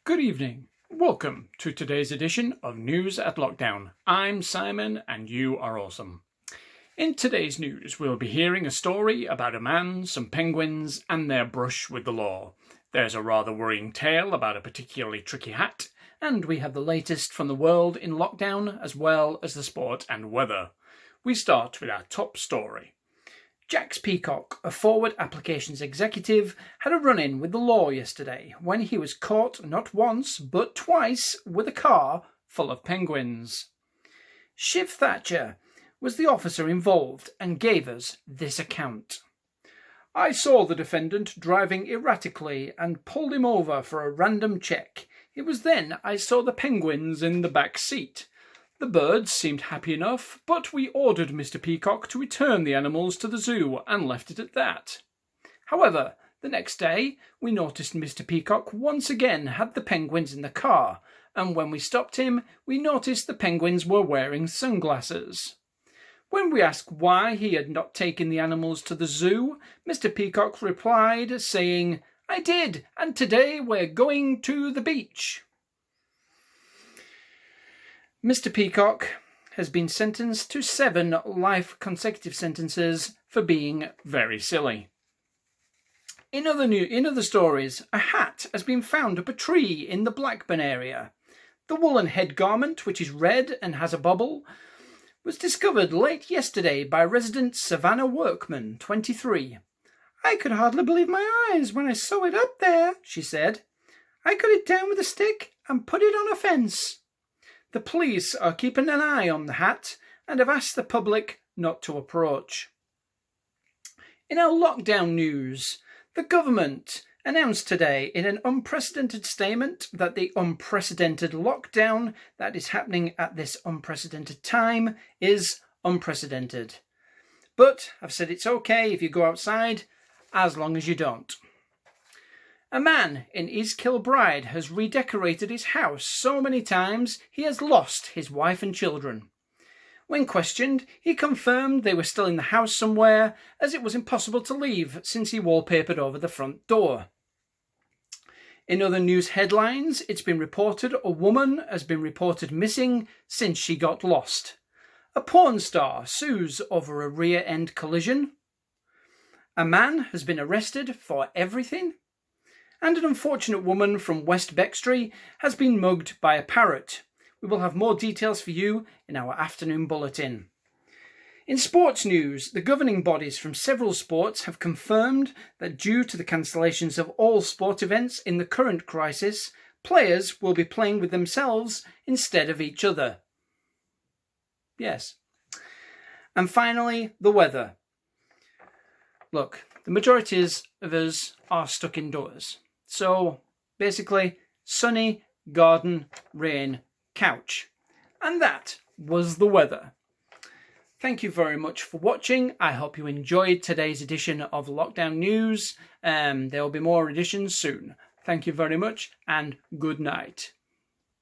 Good evening. Welcome to today's edition of News at Lockdown. I'm Simon and you are awesome. In today's news, we'll be hearing a story about a man, some penguins and their brush with the law. There's a rather worrying tale about a particularly tricky hat, and we have the latest from the world in lockdown as well as the sport and weather. We start with our top story. Jax Peacock, a forward applications executive, had a run-in with the law yesterday when he was caught not once but twice with a car full of penguins. Shiv Thatcher was the officer involved and gave us this account. I saw the defendant driving erratically and pulled him over for a random check. It was then I saw the penguins in the back seat. The birds seemed happy enough, but we ordered Mr. Peacock to return the animals to the zoo and left it at that. However, the next day we noticed Mr. Peacock once again had the penguins in the car, and when we stopped him, we noticed the penguins were wearing sunglasses. When we asked why he had not taken the animals to the zoo, Mr. Peacock replied, saying, "I did, and today we're going to the beach." Mr. Peacock has been sentenced to 7 life consecutive sentences for being very silly. In other stories, a hat has been found up a tree in the Blackburn area. The woolen head garment, which is red and has a bubble, was discovered late yesterday by resident Savannah Workman, 23. "I could hardly believe my eyes when I saw it up there," she said. "I cut it down with a stick and put it on a fence." The police are keeping an eye on the hat and have asked the public not to approach. In our lockdown news, the government announced today in an unprecedented statement that the unprecedented lockdown that is happening at this unprecedented time is unprecedented. But I've said it's okay if you go outside, as long as you don't. A man in East Kilbride has redecorated his house so many times he has lost his wife and children. When questioned, he confirmed they were still in the house somewhere, as it was impossible to leave since he wallpapered over the front door. In other news headlines, it's been reported a woman has been reported missing since she got lost. A porn star sues over a rear-end collision. A man has been arrested for everything. And an unfortunate woman from West Bextry has been mugged by a parrot. We will have more details for you in our afternoon bulletin. In sports news, the governing bodies from several sports have confirmed that due to the cancellations of all sport events in the current crisis, players will be playing with themselves instead of each other. Yes. And finally, the weather. Look, the majority of us are stuck indoors. So, basically, sunny, garden, rain, couch. And that was the weather. Thank you very much for watching. I hope you enjoyed today's edition of Lockdown News. There will be more editions soon. Thank you very much and good night.